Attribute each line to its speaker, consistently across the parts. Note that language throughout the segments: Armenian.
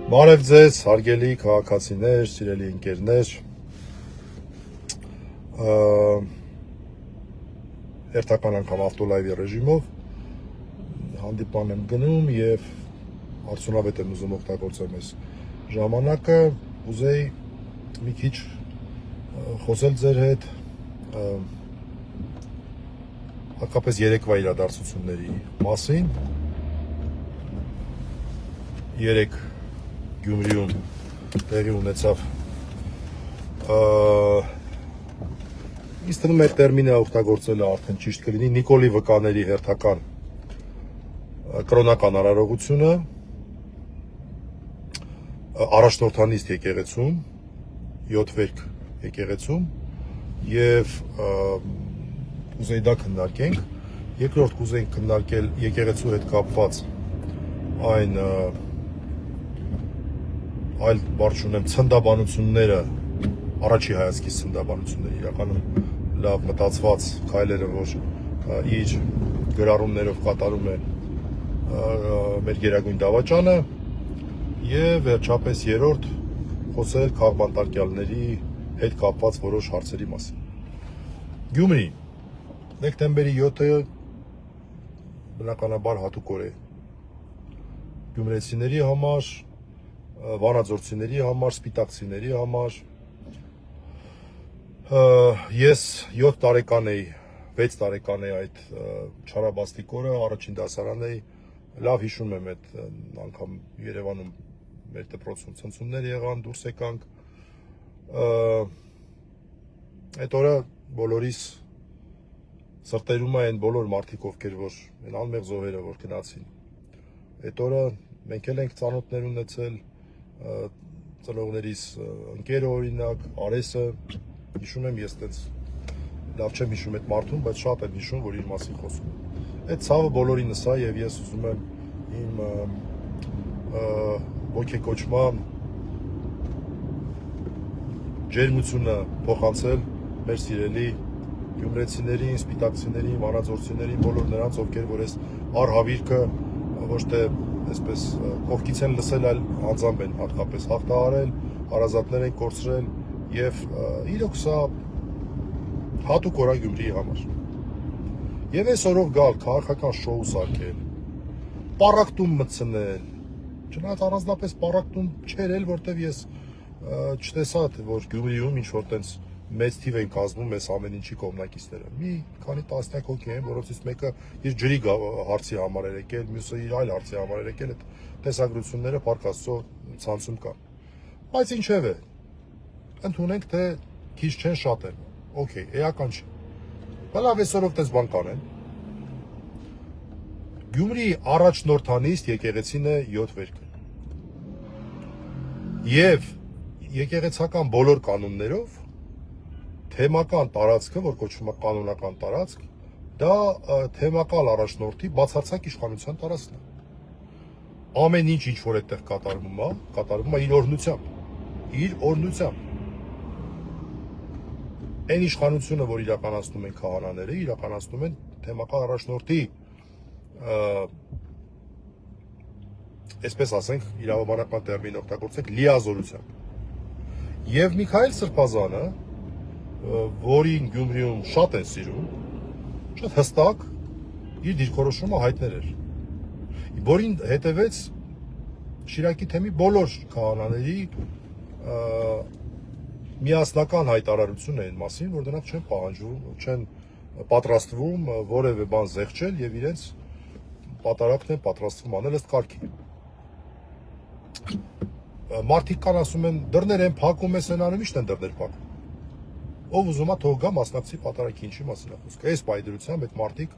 Speaker 1: Բարև ձեզ, հարգելի քաղաքացիներ, սիրելի ընկերներ, հերթական անգամ ավտոլայվի ռեժիմով հանդիպան եմ գնում և արդյունավետ եմ ուզում օգտագործել այս ժամանակը, ուզեի մի քիչ խոսել ձեր հետ հատկապես երեկվա իրադարձությունների մասին, երեկ Գյումրիում տեղի ունեցավ ինձ թվում է տերմինը օգտագործելը արդեն ճիշտ կլինի Նիկոլի վկաների հերթական կրոնական արարողությունը առաջնորդանիստ եկեղեցում 7 վերք եկեղեցում եւ ուզեի դա քննարկենք երկրորդ կուզեինք քննարկել եկեղեցու հետ կապված այն այլ բառ չունեմ ցնդաբանությունները առաջի հայացքից ցնդաբանությունները իրականում լավ մտածված քայլերը որ իր գրառումներով կատարում է մեր գերագույն դավաճանը եւ վերջապես երրորդ խոսել քաղբանտարկյալների հետ կապված որոշ հարցերի մասին Գյումրի դեկտեմբերի 7-ը բնականաբար հատուկ օր է գյումրեցիների համար վանաձորցիների համար, սպիտակցիների համար ես 7 տարեկան էի, 6 տարեկան էի այդ չարաբաստիկ օրը, առաջին դասարան էի, լավ հիշում եմ այդ անգամ Երևանում մեր դպրոցում ցնցումներ եղան, դուրս եկանք, այդ օրը բոլորիս սրտերում այն բոլոր մարդիկ ովքեր որ այն անմեղ զոհերը որ գնացին, այդ օրը մենք էլ ենք ծանոթներ ունեցել, ծնողներիս ընկերը օրինակ, Արեսը, հիշում եմ ես տենց լավ չեմ հիշում այդ մարդուն, բայց շատ եմ հիշում, որ իր մասին խոսում եմ։ Այդ ցավը բոլորինս է եւ ես ուզում եմ իմ ոգեկոչման ջերմությունը փոխանցել մեր սիրելի գյումրեցիներին, սպիտակցիներին, վանաձորցիներին, բոլոր նրանց, ովքեր որ այս արհավիրքը ոչ թե այսպես կողքից են լսել, այլ անձամբ են հատկապես հաղթահարել, հարազատներ են կորցրել եւ իրոք սա հատուկ օր է Գյումրիի համար։ Եվ այս օրով գալ քաղաքական շոու սարքել, պառակտում մտցնել, չնայած առանձնապես պառակտում չէր էլ, որտեվ ես չտեսա որ Գյումրիում ինչ որ տենց մեծ թիվ են կազմում այս ամեն ինչի կողմնակիցները։ Մի քանի տասնյակ հոգի են, որոնցից մեկը իր ջրի հարցի համար էր եկել, մյուսը իր այլ հարցի համար էր եկել, այդ տեսագրությունները Փառք Աստծո ցանցում կան։ Բայց ինչևէ, ընդունենք թե քիչ չեն շատ են։ Okay, էական չէ։ Բալավ այսօրով տես բան կանեն։ Գյումրի առաջնորդանիստ եկեղեցին է 7 վերքը։ Եվ եկեղեցական բոլոր կանոններով թեմական տարածքը, որ կոչվում է կանոնական տարածք, դա թեմակալ առաջնորդի բացարձակ իշխանության տարածքն է։ Ամեն ինչ ինչ որ այդտեղ կատարվում է իր օրհնությամբ։ Իր օրհնությամբ։ Այն իշխանությունը, որ իրականացնում են քահանաները, իրականացնում են թեմակալ առաջնորդի այսպես ասենք, իրավաբանական տերմին օգտագործենք լիազորությամբ։ Եվ Միքայել Սրբազանը, որին Գյումրիում շատ են սիրում, շատ հստակ իր դիրքորոշումը հայտնել էր, որին հետևեց Շիրակի թեմի բոլոր քահանաների միասնական հայտարարություն է այն մասին, որ դրանք չեն պահանջում, չեն պատրաստվում որևէ բան զեղչել եւ իրենց պատարակն են պատրաստվում անել ըստ կարգի։ Մարդիկ կան ասում են դռներ են փակում, ես են անում, ի՞նչ են դռներ փակում։ Ով ուզում է թող գա մասնակցի պատարակի, ինչի մասին է խոսքը։ Այս պայդրությամբ այդ մարդիկ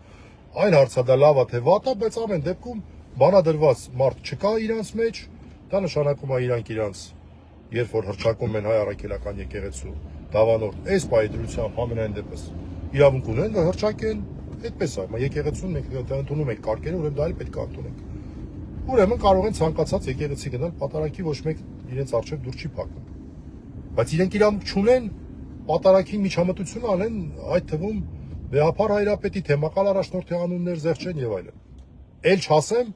Speaker 1: այն հարցը դա լավ է թե վատ է, բայց ամեն դեպքում բանադրված մարդ չկա իրանց մեջ, դա նշանակում է իրանք իրանց երբ որ հռչակում են հայ առաքելական եկեղեցու դավանորդ, այս պայդրությամբ ամենայն դեպս իրավունք ունեն որ հռչակեն, այդպես է, եկեղեցուն մենք ընդունում ենք կարգերը, ուրեմն դա էլ պետք է ընդունենք։ Ուրեմն կարող են ցանկացած եկեղեցի գնալ պատարակի, ոչ մեկ իրենց առջև դուր չի փակում։ Բայց իրենք իրավունք չունեն պատարակի միջամտություն անեն, այդ թվում Վեհապար Հայրապետի թեմակալ առաջնորդի անուններ զեղչեն եւ այլն։ Էլ չասեմ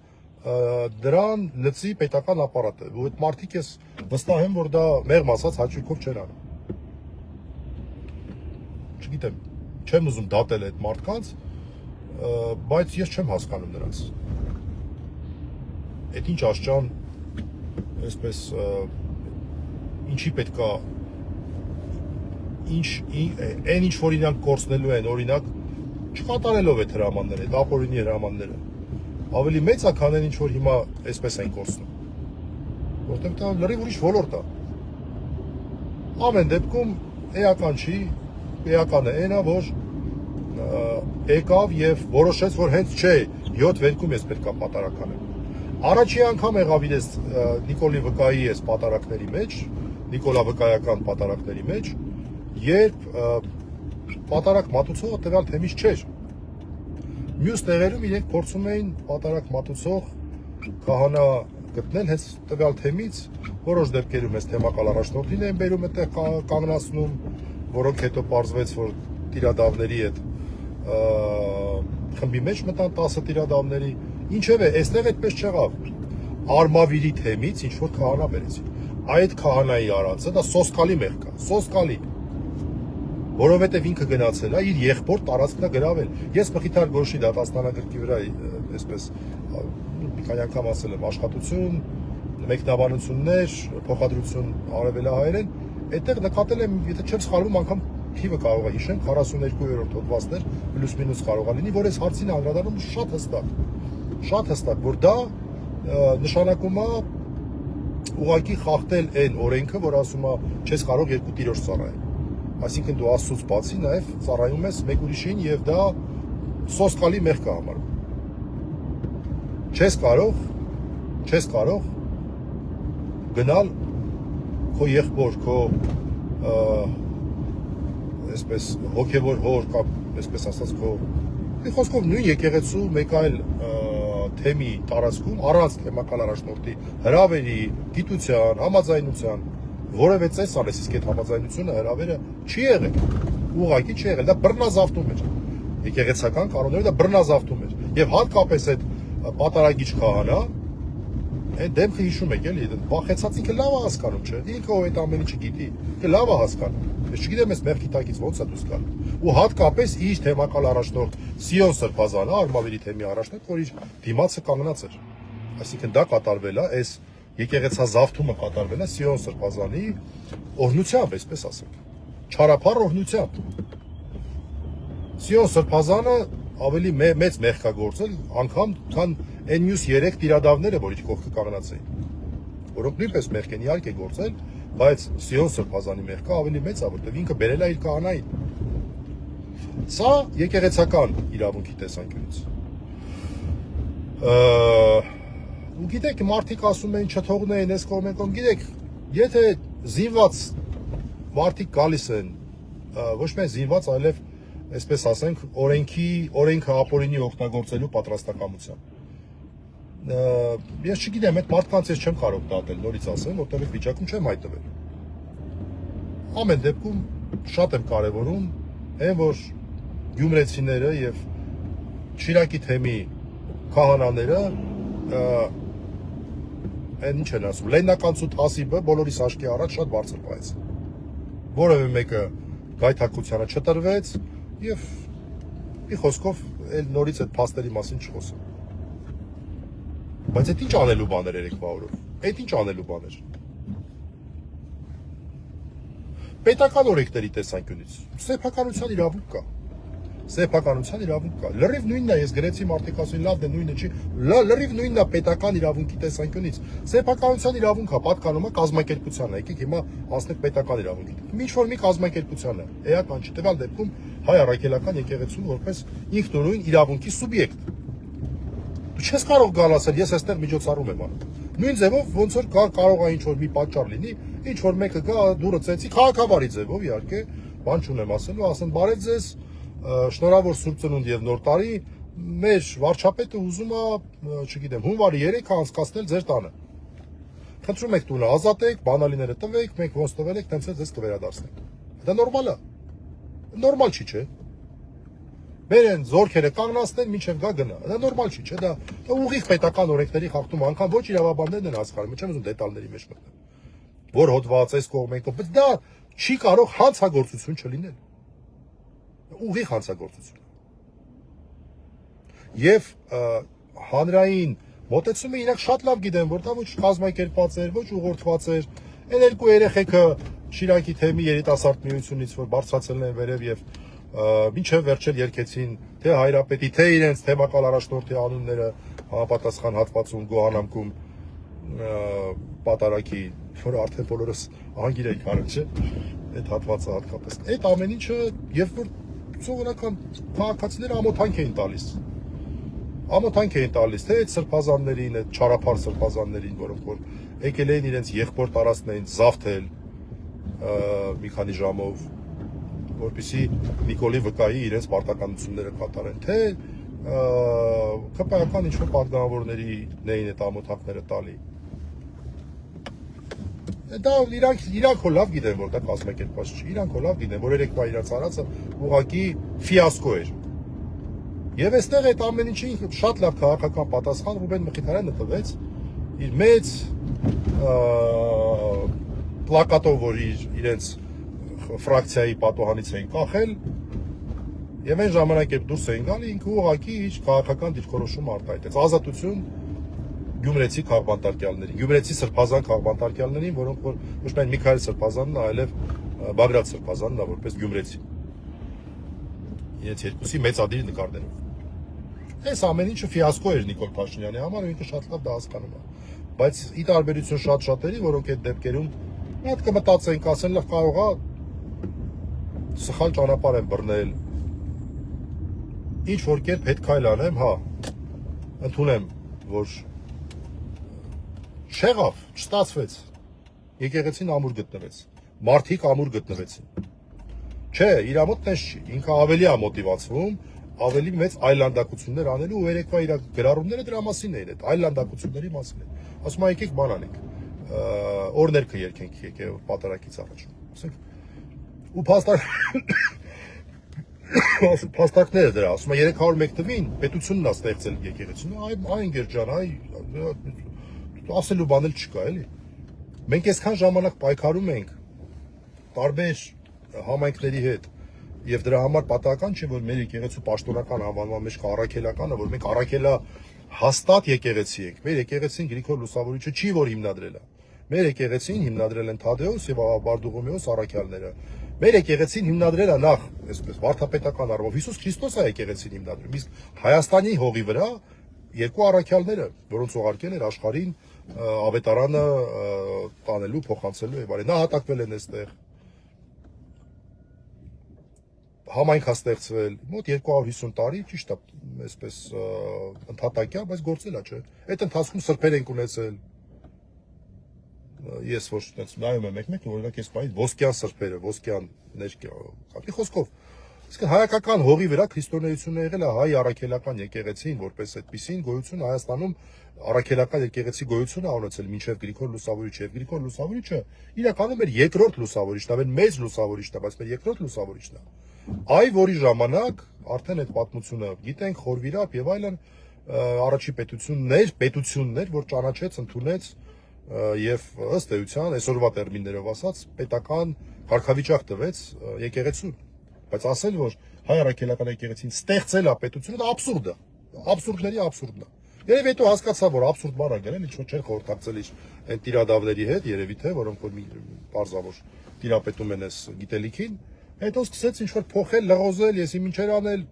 Speaker 1: դրան լծի պետական ապարատը, ու այդ մարդիկ ես վստահ եմ, որ դա մեղմ ասած հաճույքով չեն անում։ Չգիտեմ, չեմ ուզում դատել այդ մարդկանց, բայց ես չեմ հասկանում նրանց։ Այդ ինչ աշճան, այսպես ինչի պետքա այն ինչ որ իրանք կորցնելու են, օրինակ չկատարելով այդ հրամանները, այդ ապօրինի հրամանները, ավելի մեծ է, քան ինչ որ հիմա այսպես են կորցնում։ Որտեղ դա լրիվ ուրիշ ոլորտ է։ Ամեն դեպքում էական չի, էականը այն է, որ եկավ եւ որոշեց, որ հենց չէ, 7 վերքում ես պետքա պատարակ անեմ։ Առաջի անգամ եղավ իրես Նիկոլի Վկայի այս պատարակների մեջ, Նիկոլա Վկայական պատարակների մեջ, երբ պատարակ մատուցողը տվյալ թեմից չէր։ Մյուս տեղերում իրենք փորձում էին պատարակ մատուցող քահանա գտնել հենց տվյալ թեմից, որոշ դեպքերում այս թեմակալ առաջնորդին են բերում այդտեղ կանգնացնում, որոնք հետո պարզվեց, որ տիրադավների հետ խմբի մեջ մտան 10 տիրադավների, ինչևէ, այստեղ այդպես չեղավ։ Արմավիրի թեմից ինչ որ քահանա բերեցին։ Այդ քահանայի արածը դա սոսկալի մեղք է, սոսկալի։ Որովհետև ինքը գնացել է իր եղբոր տարածքն է գրավել։ Ես Մխիթար Գորշի դատաստանագրքի վրա այսպես մի քանի անգամ ասել եմ աշխատություն, մեկնաբանություններ, փոխադրություն արևելահայերեն, այդտեղ նկատել եմ, եթե չեմ սխալվում, անգամ թիվը կարող է հիշեմ 42-րդ հոդվածներ պլյուս մինուս կարող է լինի, որ այս հարցին անդրադառնում շատ հստակ, որ դա նշանակում է ուղղակի խախտել այն օրենքը, որ ասում է չես կարող երկու տիրոջ ծառայել։ Այսինքն դու Աստծուց բացի նաև ծառայում ես մեկ ուրիշին եւ դա սոսկալի մեղք է համարում։ Չես կարող գնալ քո եղբոր, քո այսպես հոգեվոր հոր կամ այսպես ասած քո մի խոսքով նույն եկեղեցու մեկ այլ թեմի տարածքում առանց թեմակալ առաջնորդի հրավերի, գիտության, համաձայնության որևէ ծես արես, իսկ այդ համաձայնությունը հրավերը չի եղել, ուղղակի չի եղել, դա բռնազավթում էր, եկեղեցական կանոնները դա բռնազավթում էր, եւ հատկապես այդ պատարագիչ քահանա, այդ դեմքը հիշում եք էլի, վախեցած ինքը լավ է հասկանում, չէ, ինքը ով այդ ամեն ինչը գիտի, ինքը լավ է հասկանում, ես չգիտեմ այս մեղքի տակից ոնց է դուրս գալու, ու հատկապես իր թեմակալ առաջնորդ Սիոն Սրբազանը, Արմավիրի թեմի առաջնորդ, որ իր դիմացը կանգնած էր, այսինքն դա կատարվել է, այս եկեղեցազավթումը կատարվել է Սիոն Սրբազանի օրհնությամբ, այսպես ասենք, չարափառ օրհնությամբ։ Սիոն Սրբազանը ավելի մեծ մեղք է գործել, անգամ քան այն մյուս 3 տիրադավները, որ իր կողքը կանգնած էին, որոնք նույնպես մեղք են իհարկե գործել, բայց Սիոն Սրբազանի մեղքը ավելի մեծ է, որտեղ ինքը բերել է իր քահանային։ Սա եկեղեցական իրավունքի տեսանկյունից։ Ու գիտեք, մարդիկ ասում են չթողնեն այս կողմեն, գիտեք, եթե զինված մարդիկ գալիս են, ոչ միայն զինված, այլև այսպես ասենք, օրենքը ապօրինի օգտագործելու պատրաստակամությամբ։ Ես չգիտեմ, այդ մարդկանց ես չեմ կարող դատել, նորից ասեմ, որտեղ այդ վիճակում չեմ հայտնվել։ Ամեն դեպքում շատ եմ կարևորում այն, որ գյումրեցիները եւ Շիրակի թեմի քահանաները այն ինչ են ասում, լեննականցու հասիբը բոլորիս աչքի առաջ շատ բարձր պահեց։ Որևէ մեկը գայթակղությանը չտրվեց եւ մի խոսքով այլ նորից այդ փաստերի մասին չխոսեմ։ Բայց այդ ինչ անելու բաներ երեկվա օրով։ Այդ ինչ անելու բաներ։ Պետական օրենքների տեսանկյունից սեփականության իրավունք կա։ Սեփականության իրավունք կա։ Լրիվ նույնն է, ես գրեցի մարդիկ ասում լավ դե նույնը չի, լրիվ նույնն է պետական իրավունքի տեսանկյունից։ Սեփականության իրավունքը պատկանում է կազմակերպությանը, եկեք հիմա ասենք պետական իրավունքի։ Ինչ որ մի կազմակերպության է, էական չի, տվյալ դեպքում հայ առաքելական եկեղեցուն որպես ինքնուրույն իրավունքի սուբյեկտ։ Դու չես կարող գալ ասել, ես այստեղ միջոցառում եմ անում։ Նույն ձևով ոնց որ կարող է ինչ որ մի պատճառ լինի, ինչ որ մեկը գա դուրը ծեցի քաղաքավարի ձևով իհարկե, բան չունեմ ասելու, ասեն բարև ձեզ, շնորհավոր Սուրբ Ծնունդ եւ Նոր տարի, մեր վարչապետը ուզում է, չգիտեմ, հունվարի 3-ը անցկացնել ձեր տանը։ Խնդրում եք տունը ազատեք, բանալիները տվեք, մենք ոնց տվել եք, տենց էլ ձեզ կվերադարձնենք։ Դա նորմալ է։ Նորմալ չի, չէ՞։ բերեն զորքերը կանգնացնեն մինչև գա գնա։ Դա նորմալ չի, չէ՞, դա ուղիղ պետական օրենքների խախտում, անգամ ոչ իրավաբաններն են հասկանում, չեմ ուզում դետալների մեջ մտնել։ Որ հոդված էս կողմեն կողմ, բայց դա չի կարող հանցագործություն չլինել։ Ուղիղ հանցագործություն։ Եվ հանրային մոտեցումը իրանք շատ լավ գիտեն, որ դա ոչ կազմակերպված էր, ոչ ուղղորդված էր։ Այն երկու երեխեքը Շիրակի թեմի երիտասարդ միությունից, որ բարձրացել են վերև եւ մինչև վերջել երկեցին թե Հայրապետի, թե իրենց թեմակալ առաջնորդի անունները համապատասխան հատվածում Գոհանամքում պատարակի, որ արդեն բոլորս անգիր ենք արել, չէ՞, այդ հատվածը հատկապես։ Այդ ամեն ինչը եւ որ սովորական քաղաքացիները ամոթանք էին տալիս։ Ամոթանք էին տալիս, թե այդ սրբազաններին, այդ չարափար սրբազաններին, որոնք որ եկել էին իրենց եղբոր տարածքներին զավթել մի քանի ժամով, որպեսզի Նիկոլի վկայի իրենց պարտականությունները կատարեն, թե ԿՊ-ական ինչ-որ պատգամավորների էին այդ ամոթանքները տալի։ Դա իրանք լավ գիտեն, որ դա կազմակերպված չի, իրանք լավ գիտեն, որ երեկվա իրաց արածը ուղղակի ֆիասկո էր։ Եվ այստեղ այդ ամեն ինչին շատ լավ քաղաքական պատասխան Ռուբեն Մխիթարյանը տվեց իր մեծ պլակատով, որ իրենց ֆրակցիայի պատոհանից էին կախել եւ այն ժամանակ երբ դուրս էին գալի ինքը ուղղակի իր քաղաքական դիրքորոշումը արտահայտեց ազատություն գյումրեցի քաղբանտարկյալներին, գյումրեցի սրբազան քաղբանտարկյալներին, որոնք որ ոչ միայն Միքայել Սրբազանն է, այլև Բագրատ Սրբազանն է, որպես գյումրեցի։ Իրենց երկուսի մեծադիր նկարներով։ Այս ամեն ինչը ֆիասկո էր Նիկոլ Փաշինյանի համար, ինքը շատ լավ դա հասկանում է։ Բայց ի տարբերություն շատ-շատերի, որոնք այդ դեպքերում Այդ կմտածեն, կասեն, լավ կարող է սխալ ճանապարհ են բռնել։ Ինչ որ կերպ հետ քայլ անեմ, հա, ընդունեմ, որ չեղավ, չստացվեց։ Եկեղեցին ամուր գտնվեց։ Մարդիկ ամուր գտնվեցին։ Չէ, իր մոտ տես չի։ Ինքը ավելի է մոտիվացվում, ավելի մեծ այլանդակություններ անելու ու երեկվա իր գրառումները դրա մասին էին, այդ այլանդակությունների մասին են։ Ասում եկեք բան անենք։ Օրներքը երկենք եկել պատարակից առաջ, ասենք ու փաստարկները դրա, ասում է 301 թվին պետությունն է ստեղծել եկեղեցին, այն Գերջան, ասելու բան էլ չկա, էլի։ Մենք այսքան ժամանակ պայքարում ենք տարբեր համայնքների հետ եւ դրա համար պատահական չէ, որ մեր եկեղեցու պաշտոնական անվանման մեջ կա առաքելականը, որ մենք առաքելա հաստատ եկեղեցի ենք։ Մեր եկեղեցին Գրիգոր Լուսավորիչը չի որ հիմնադրել է։ Մեր եկեղեցին հիմնադրել են Թադեոս եւ Բարդուղիմեոս առաքյալները։ Մեր եկեղեցին հիմնադրել է նախ, այսպես վարդապետական առումով Հիսուս Քրիստոս է եկեղեցին հիմնադրել։ Իսկ Հայաստանի հողի վրա երկու առաքյալները, որոնց ուղարկել էր աշխարհին ավետարանը տանելու, փոխանցելու եւ այլն, նահատակվել են այստեղ։ Համայնք է ստեղծվել մոտ 250 տարի, ճիշտ է, այսպես ընդհատակյա, բայց գործել է, չէ։ Այդ ընթացքում սրբեր ենք ունեցել։ Ես ոչ այդպես նայում եմ մեկ-մեկ, օրինակ այս բանի ոսկյան սրբերը, ոսկյան ներկա։ Խոսքով, իսկ հայկական հողի վրա քրիստոնեությունը եղել է հայ առաքելական եկեղեցին, որպես այդպիսին գոյություն Հայաստանում առաքելական եկեղեցի գոյություն է ունեցել մինչև Գրիգոր Լուսավորիչը, եւ Գրիգոր Լուսավորիչը իրականում էր երկրորդ լուսավորիչն, ավեն մեծ լուսավորիչն է, բայց մեր երկրորդ լուսավորիչն է։ Այ որի ժամանակ արդեն այդ պատմությունը գիտենք, խորվիրապ եւ այլն առաջի պետություններ, որ ճանաչեց, ընդունեց եւ ըստ էության այսօրվա տերմիններով ասած պետական կարգավիճակ տվեց եկեղեցուն, բայց ասել որ հայ առաքելական եկեղեցին ստեղծել է պետությունը, դա աբսուրդ է, աբսուրդների աբսուրդն է։ Երևի հետո հասկացա, որ աբսուրդ բառ է գրել, ինչ որ չեն խորհրդակցել իր այն տիրադավների հետ, երևի թե որոնք որ պարզավոր տիրապետում են այս գիտելիքին, հետո սկսեց ինչ որ փոխել, լղոզել, եսի ինչեր անել։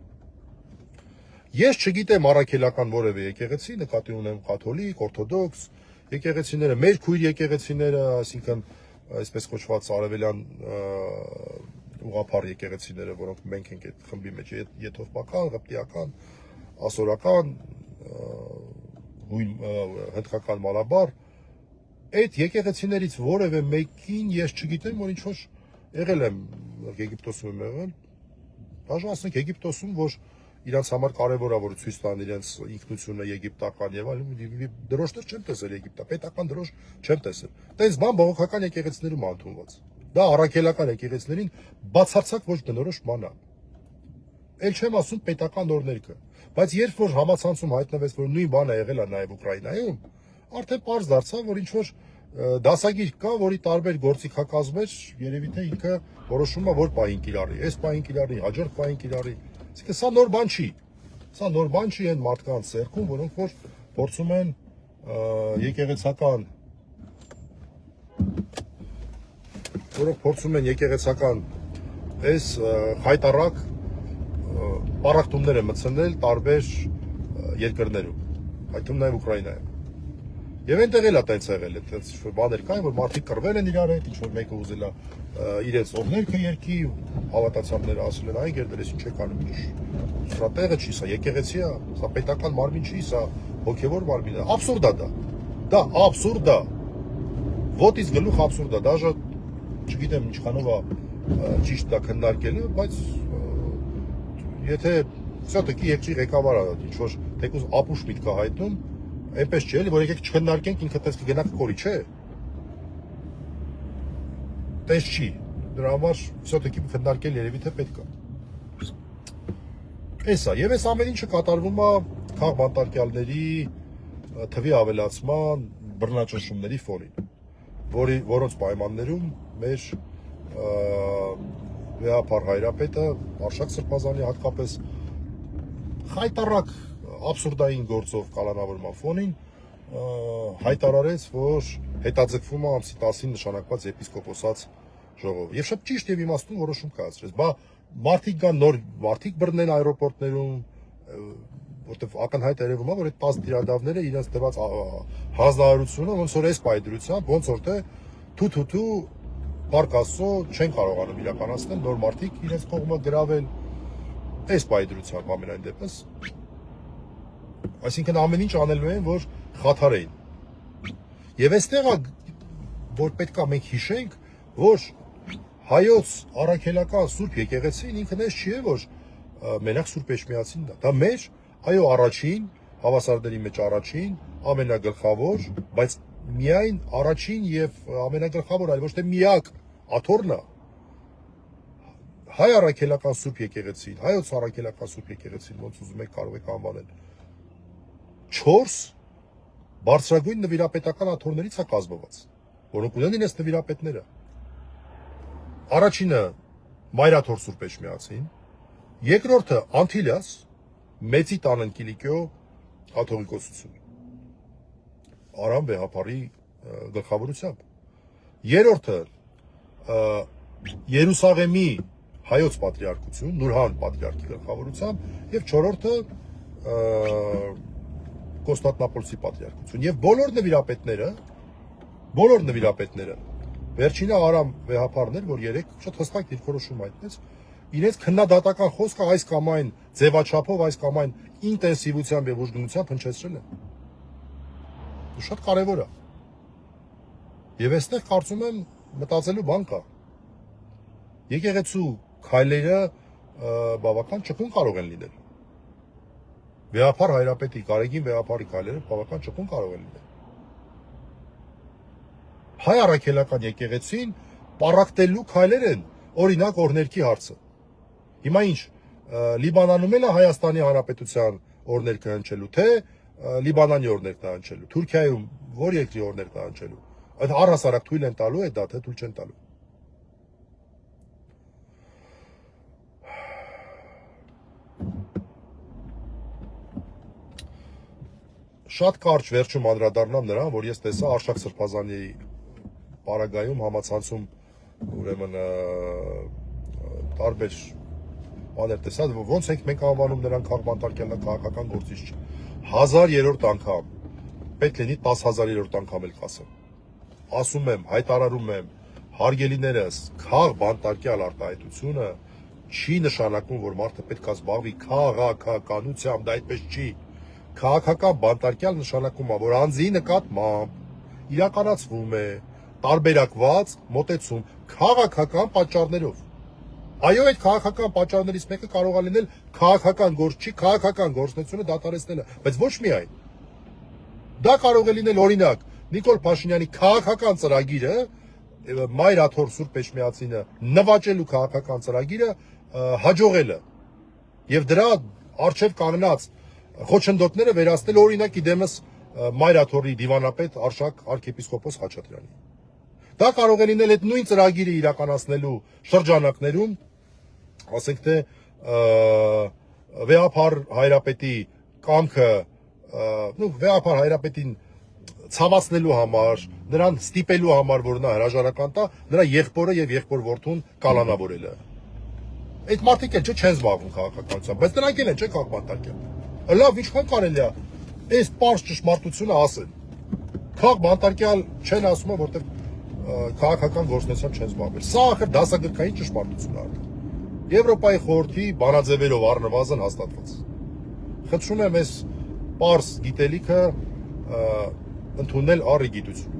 Speaker 1: Ես չգիտեմ առաքելական որևէ եկեղեցի, նկատի ունեմ կաթոլիկ, օրթոդոքս եկեղեցիները, մեր քույր եկեղեցիները, այսինքն այսպես կոչված արևելյան ուղղափառ եկեղեցիները, որոնք մենք ենք այդ խմբի մեջ, եթովպական, ղպտիական, ասորական, հնդկական մալաբար, այդ եկեղեցիներից որևէ մեկին ես չգիտեմ, որ ինչ որ եղել եմ Եգիպտոսում եմ եղել, բաժան ասենք Եգիպտոսում, որ իրանց համար կարևոր է որ ցույց տան իրենց ինքնությունը եգիպտական եւ այլն, դրոշներ չեմ տեսել Եգիպտա, պետական դրոշ չեմ տեսել։ Տես բան բողոքական եկեղեցիներում ընդունված։ Դա առաքելական եկեղեցիներին բացարձակ ոչ բնորոշ բան է։ Էլ չեմ ասում պետական նոր ներկը։ Բայց երբ որ համացանցում հայտնվեց, որ նույն բանը եղել է նաև Ուկրաինայում, արդեն պարզ դարձավ, որ ինչ որ դասագիր կա, որի տարբեր գործիքակազմեր երևի թե ինքը որոշում է որ պահին կիրառի, այս պահին կիրառի, հաջորդ պահին կիրառի։ Այսինքն սա նոր բան չի։ Սա նոր բան չի այն մարդկանց ձեռքում, որոնք որ փորձում են եկեղեցական այս խայտարակ պարակտումները մտցնել տարբեր երկրներում, այդ թվում նաև Ուկրաինայում։ Եվ այնտեղ էլ է տենց եղել, այդպես ինչ-որ բաներ կային, որ մարդիկ կռվել են իրար հետ, ինչ-որ մեկը ուզել է իրենց օրներքը երկի, հավատացյալները ասել են, այ գերդեր, ես ինչ եք անում, սա տեղը չի, սա եկեղեցի է, սա պետական մարմին չի, սա հոգևոր մարմին է, աբսուրդ է դա աբսուրդ է, ոտից գլուխ աբսուրդ է, դաժե չգիտեմ ինչքանով է ճիշտ դա քննարկելը, բայց եթե все-таки երկրի ղեկավարը ինչ-որ թեկուզ ապուշ միտք է հայտնում, այնպես չի էլի, որ եկեք չքննարկենք, ինքը տես կգնա կորի, չէ։ Տես չի, դրա համար все-таки քննարկել երևի թե պետք է։ Էսա, եւ այս ամեն ինչը կատարվում է քաղ բանտարկյալների թվի ավելացման բռնաճնշումների ֆոնին, որոնց պայմաններում մեր վեհապար հայրապետը Արշակ Սրբազանի հատկապես խայտարակ աբսուրդային գործով կալանավորման ֆոնին հայտարարեց, որ հետաձգվում է ամսի 10-ին նշանակված եպիսկոպոսած ժողով։ Եվ շատ ճիշտ եւ իմաստուն որոշում կայացրեց։ Բա մարդիկ կան նոր մարդիկ բռնեն аэроպորտներում, որտեվ ակնհայտ երևում է, որ այդ 10 տիրադավները իրենց տված հանձնարարությունը ոնց որ այս պայդրությամբ, ոնց որ թե թու Փառք Աստծո չեն կարողանում իրականացնել նոր մարդիկ իրենց կողմը գրավել այս պայդրությամբ ամենայն դեպս։ Այսինքն ամեն ինչ անելու են, որ խաթարեին։ Եվ այստեղ է, որ պետք է մենք հիշենք, որ հայոց առաքելական Սուրբ եկեղեցին ինքն էս չի է, որ մենակ Սուրբ Էջմիածին դա։ Դա մեր, այո, առաջին, հավասարների մեջ առաջին, ամենագլխավոր, բայց միայն առաջին եւ ամենագլխավոր, այլ ոչ թե միակ աթոռն է հայ առաքելական Սուրբ եկեղեցին, հայոց առաքելական Սուրբ եկեղեցին, ոնց ուզում եք կարող եք անվանել։ 4 բարձրագույն նվիրապետական աթոռներից է կազմված, որոնք ունեն իրենց նվիրապետները։ Առաջինը Մայրաթոր Սուրբ Էջմիածին, երկրորդը Անտիլիաս, Մեծի տան Կիլիկիո կաթողիկոսություն, Արամ վեհապարի գլխավորությամբ։ Երրորդը Երուսաղեմի հայոց պատրիարքություն, Նուրհան պատրիարքի գլխավորությամբ եւ չորրորդը Կոստանդնապոլսի պատրիարքություն եւ բոլոր նվիրապետները վերջինը Արամ վեհապարն էր, որ երեք շատ հստակ դիրքորոշում հայտնեց, իրենց քննադատական խոսքը այս կամ այն ձևաչափով, այս կամ այն ինտենսիվությամբ եւ ուժգնությամբ հնչեցրել են։ Ու շատ կարևոր է։ Եվ այստեղ կարծում եմ մտածելու բան կա։ Եկեղեցու քայլերը բավական ճկուն կարող են լինել։ Վեհապար հայրապետի, Գարեգին վեհապարի քայլերը բավական ճկուն կարող են լինել։ Հայ առաքելական եկեղեցին պարակտելու քայլեր են, օրինակ օրներքի հարցը։ Հիմա ինչ, Լիբանանում էլ է Հայաստանի Հանրապետության օրներքը հնչելու, թե Լիբանանի օրներքն է հնչելու, Թուրքիայում որ երկրի օրներքն է հնչելու։ Այդ առհասարակ թույլ են տալու այդ դա, թե թույլ չեն տալու։ Շատ կարճ վերջում անդրադառնամ նրան, որ ես տեսա Արշակ Սրբազանի պարագայում համացանցում ուրեմն տարբեր բաներ տեսա, ոնց ենք մենք անվանում նրան քաղաքական քաղաքական գործիչ 1000-րդ անգամ, պետք լինի 10,000-րդ անգամ էլ կասեմ։ Ասում եմ, հայտարարում եմ, հարգելիներս, քաղ բանտարկյալ արտահայտությունը չի նշանակում, որ մարդը պետք է զբաղվի քաղաքականությամբ, դա այդպես չի։ Քաղաքական բանտարկյալ նշանակում է, որ անձի նկատմամբ իրականացվում է տարբերակված մոտեցում քաղաքական պատճառներով։ Այո, այդ քաղաքական պատճառներից մեկը կարող է լինել քաղաքական գործչի քաղաքական գործունեությունը դադարեցնելը, բայց ոչ միայն։ Դա կարող է լինել օրինակ Նիկոլ Փաշինյանի քաղաքական ծրագիրը, Մայրաթոր Սուրբ Էջմիածինը նվաճելու քաղաքական ծրագիրը հաջողելը։ եւ դրա արժեվ կանգնած խոչընդոտները վերացնել օրինակ իդեմս Մայրաթորի դիվանապետ Արշակ arczepiskopos Խաչատրյանի։ Դա կարող է լինել այդ նույն ծրագիրը իրականացնելու շրջանակներում, ասենք թե Վեհափար Հայրապետի կամքը, Վեհափար Հայրապետին ցավացնելու համար, նրան ստիպելու համար, որ նա հրաժարական տա, նրա եղբորը եւ եղբոր որդուն կալանավորելը։ Այդ մարդիկ էլ չեն զբաղվում քաղաքականությամբ, բայց նրանք էլ են, չէ՞ քաղաքբանտարկյալ։ Լավ, ինչքան կարելի է այս պարզ ճշմարտությունը ասեն։ Քաղաքբանտարկյալ չեն ասում, որտեղ քաղաքական գործունեությամբ չեն զբաղվել։ Սա ախր դասագրքային ճշմարտություն է։ Եվրոպայի խորհրդի բանաձևերով առնվազն հաստատված։ Խնդրում եմ այս պարզ գիտելիքը ընդունել առ գիտություն։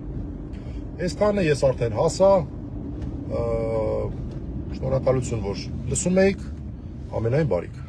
Speaker 1: Այսքանը ես արդեն հասա, շնորհակալություն, որ լսում եք, ամենայն բարիք։